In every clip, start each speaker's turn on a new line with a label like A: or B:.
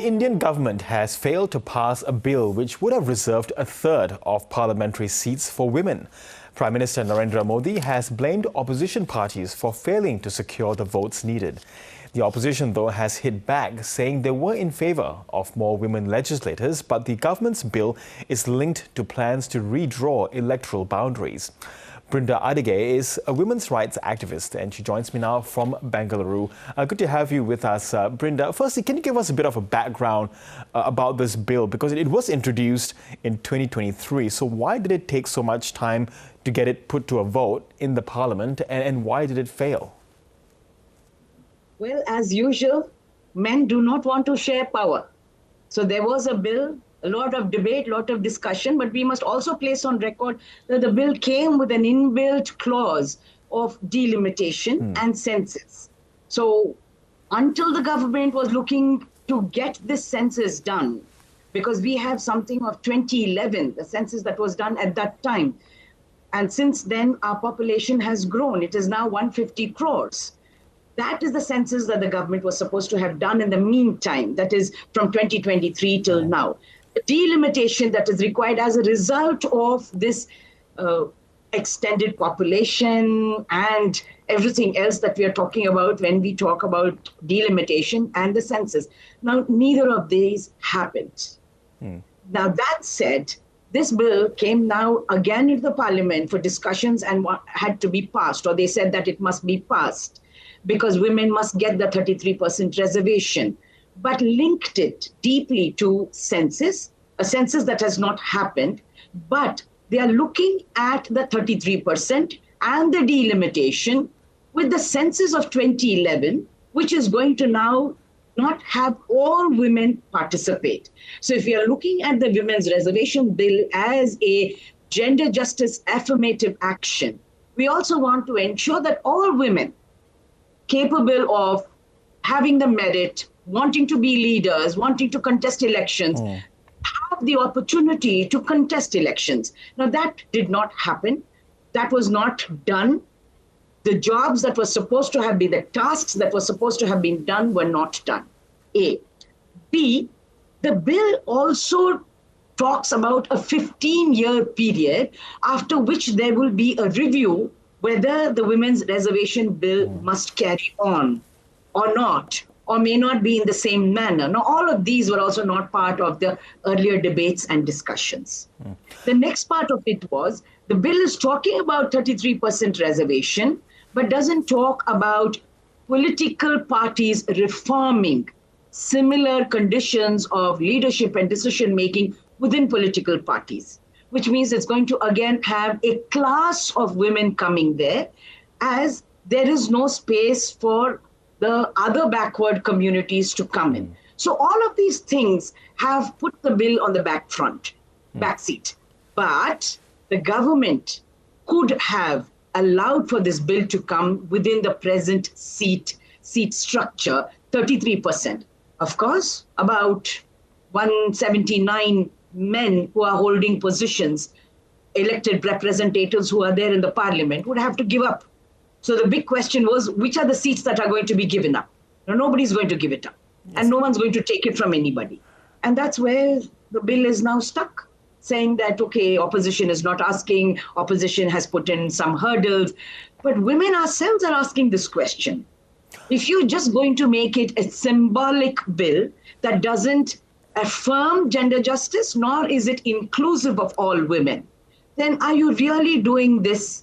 A: Indian government has failed to pass a bill which would have reserved a third of parliamentary seats for women. Prime Minister Narendra Modi has blamed opposition parties for failing to secure the votes needed. The opposition, though, has hit back, saying they were in favour of more women legislators, but the government's bill is linked to plans to redraw electoral boundaries. Brinda Adige is a women's rights activist and she joins me now from Bengaluru. Good to have you with us, Brinda. Firstly, can you give us a bit of a background about this bill? Because it was introduced in 2023. So why did it take so much time to get it put to a vote in the parliament, and why did it fail?
B: Well, as usual, men do not want to share power. So there was a bill, a lot of debate, a lot of discussion, but we must also place on record that the bill came with an inbuilt clause of delimitation and census. So until the government was looking to get this census done, because we have something of 2011, the census that was done at that time. And since then, our population has grown. It is now 150 crores. That is the census that the government was supposed to have done in the meantime, that is from 2023 till now. The delimitation that is required as a result of this extended population and everything else that we are talking about when we talk about delimitation and the census. Now, neither of these happened. Now, that said, this bill came now again into the parliament for discussions and had to be passed, or they said that it must be passed because women must get the 33% reservation, but linked it deeply to census, a census that has not happened, but they are looking at the 33% and the delimitation with the census of 2011, which is going to now not have all women participate. So if we are looking at the women's reservation bill as a gender justice affirmative action, we also want to ensure that all women capable of having the merit, wanting to be leaders, wanting to contest elections, have the opportunity to contest elections. Now, that did not happen. That was not done. The jobs that were supposed to have been, the tasks that were supposed to have been done were not done. A. B, the bill also talks about a 15-year period after which there will be a review whether the women's reservation bill must carry on or not, or may not be in the same manner. Now, all of these were also not part of the earlier debates and discussions. The next part of it was, the bill is talking about 33% reservation, but doesn't talk about political parties reforming similar conditions of leadership and decision-making within political parties, which means it's going to again have a class of women coming there, as there is no space for the other backward communities to come in. So all of these things have put the bill on the back seat. But the government could have allowed for this bill to come within the present seat structure, 33%. Of course, about 179 men who are holding positions, elected representatives who are there in the parliament, would have to give up. So the big question was, which are the seats that are going to be given up? Now, nobody's going to give it up, and no one's going to take it from anybody. And that's where the bill is now stuck, saying that, okay, opposition is not asking, opposition has put in some hurdles, but women ourselves are asking this question. If you're just going to make it a symbolic bill that doesn't affirm gender justice, nor is it inclusive of all women, then are you really doing this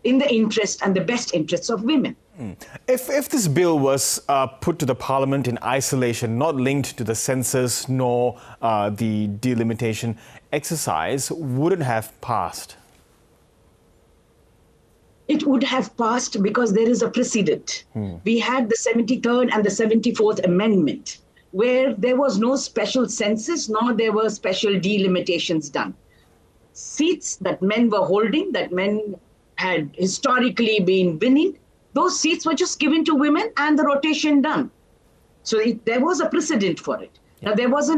B: in the interest and the best interests of women?
A: If this bill was put to the parliament in isolation, not linked to the census nor the delimitation exercise, would it have passed?
B: It would have passed because there is a precedent. We had the 73rd and the 74th Amendment, where there was no special census, nor there were special delimitations done. Seats that men were holding, that men had historically been winning, those seats were just given to women and the rotation done. So there was a precedent for it. Now, there was a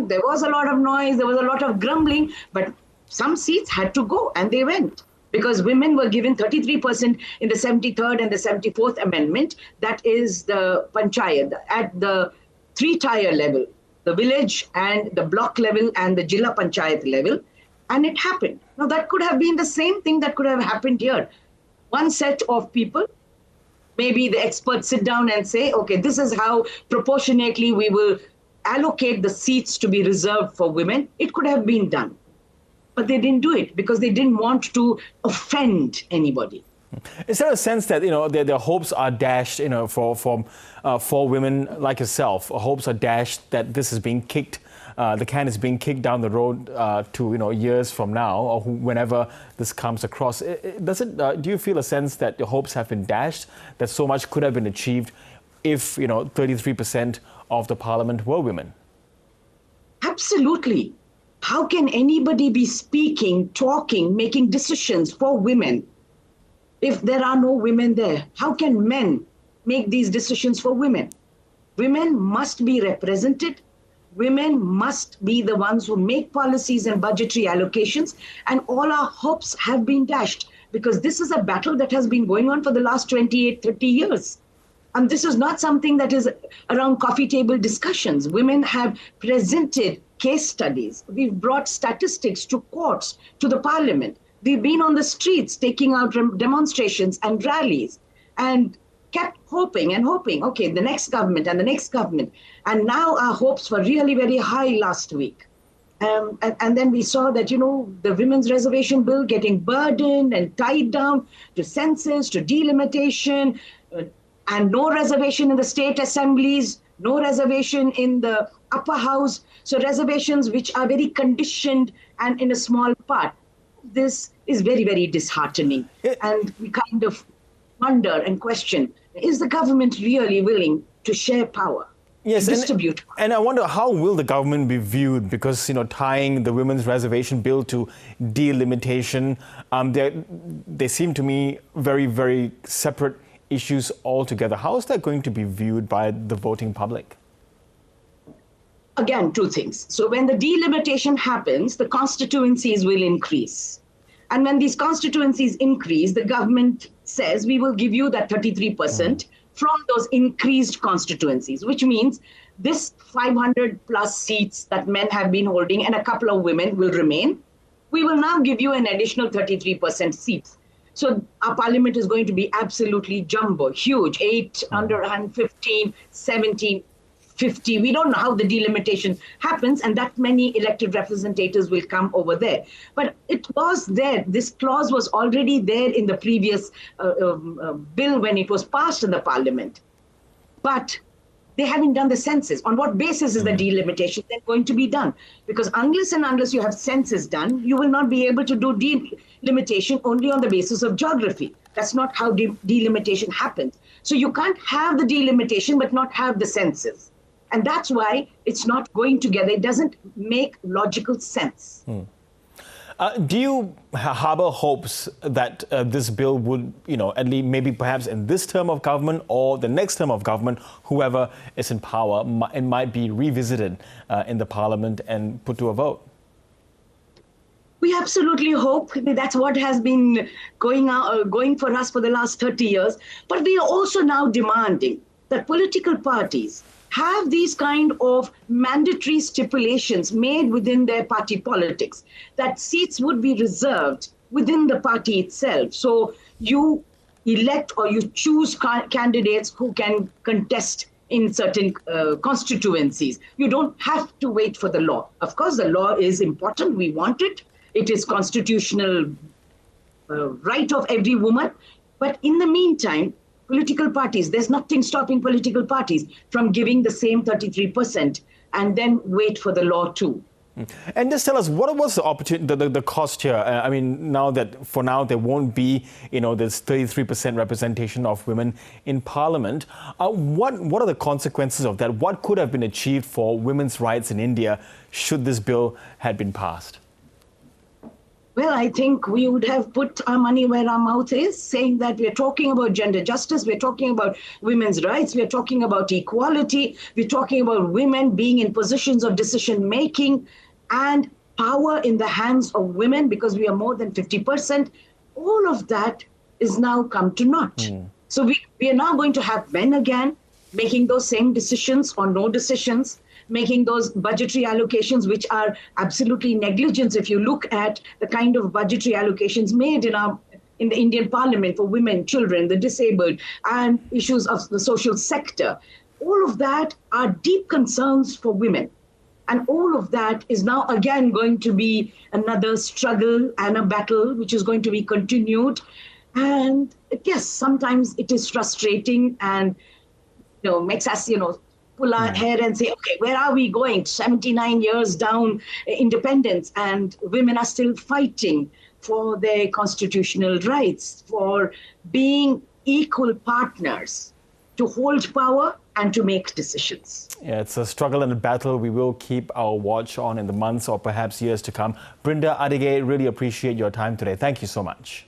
B: lot of noise, there was a lot of grumbling, but some seats had to go and they went, because women were given 33% in the 73rd and the 74th Amendment. That is the panchayat, at the 3-tier level. the village and the block level and the Jilla Panchayat level, and it happened. Now, that could have been the same thing that could have happened here. One set of people, maybe the experts sit down and say, okay, this is how proportionately we will allocate the seats to be reserved for women. It could have been done. But they didn't do it because they didn't want to offend anybody.
A: Is there a sense that, their hopes are dashed, for women like yourself, hopes are dashed that this is being kicked, the can is being kicked down the road to, years from now or whenever this comes across? Do you feel a sense that your hopes have been dashed, that so much could have been achieved if, 33% of the parliament were women?
B: Absolutely. How can anybody be speaking, talking, making decisions for women if there are no women there? How can men make these decisions for women? Women must be represented. Women must be the ones who make policies and budgetary allocations, and all our hopes have been dashed because this is a battle that has been going on for the last 28, 30 years. And this is not something that is around coffee table discussions. Women have presented case studies. We've brought statistics to courts, to the parliament. We've been on the streets taking out demonstrations and rallies and kept hoping and hoping, okay, the next government and the next government. And now our hopes were really very high last week. And then we saw that, the women's reservation bill getting burdened and tied down to census, to delimitation, and no reservation in the state assemblies, no reservation in the upper house. So reservations which are very conditioned and in a small part. This is very, very disheartening. And we kind of wonder and question, is the government really willing to share power?
A: Yes,
B: distribute.
A: And I wonder, how will the government be viewed? Because, tying the women's reservation bill to delimitation, they seem to me very, very separate issues altogether. How is that going to be viewed by the voting public?
B: Again, two things. So when the delimitation happens, the constituencies will increase. And when these constituencies increase, the government says, we will give you that 33% from those increased constituencies, which means this 500 plus seats that men have been holding and a couple of women will remain. We will now give you an additional 33% seats. So our parliament is going to be absolutely jumbo, huge, 815, 17, 50. We don't know how the delimitation happens, and that many elected representatives will come over there. But it was there. This clause was already there in the previous bill when it was passed in the parliament. But they haven't done the census. On what basis is the delimitation then going to be done? Because unless you have census done, you will not be able to do delimitation only on the basis of geography. That's not how delimitation happens. So you can't have the delimitation but not have the census. And that's why it's not going together. It doesn't make logical sense.
A: Do you harbor hopes that this bill would, at least maybe perhaps in this term of government or the next term of government, whoever is in power, it might be revisited in the parliament and put to a vote?
B: We absolutely hope. That's what has been going for us for the last 30 years. But we are also now demanding that political parties have these kind of mandatory stipulations made within their party politics, that seats would be reserved within the party itself. So you elect or you choose candidates who can contest in certain constituencies. You don't have to wait for the law. Of course, the law is important. We want it. It is constitutional right of every woman. But in the meantime, political parties, there's nothing stopping political parties from giving the same 33% and then wait for the law too.
A: And just tell us, what was the opportunity, the cost here? I mean, now that for now there won't be, this 33% representation of women in Parliament. What are the consequences of that? What could have been achieved for women's rights in India should this bill had been passed?
B: Well, I think we would have put our money where our mouth is, saying that we're talking about gender justice, we're talking about women's rights, we're talking about equality, we're talking about women being in positions of decision-making and power in the hands of women, because we are more than 50%. All of that is now come to naught. So we are now going to have men again making those same decisions or no decisions. making those budgetary allocations, which are absolutely negligence if you look at the kind of budgetary allocations made in the Indian Parliament for women, children, the disabled, and issues of the social sector. All of that are deep concerns for women. And all of that is now again going to be another struggle and a battle which is going to be continued. And yes, sometimes it is frustrating and makes us pull our hair and say, okay, where are we going? 79 years down independence, and women are still fighting for their constitutional rights, for being equal partners, to hold power and to make decisions.
A: Yeah, it's a struggle and a battle we will keep our watch on in the months or perhaps years to come. Brinda Adige, really appreciate your time today. Thank you so much.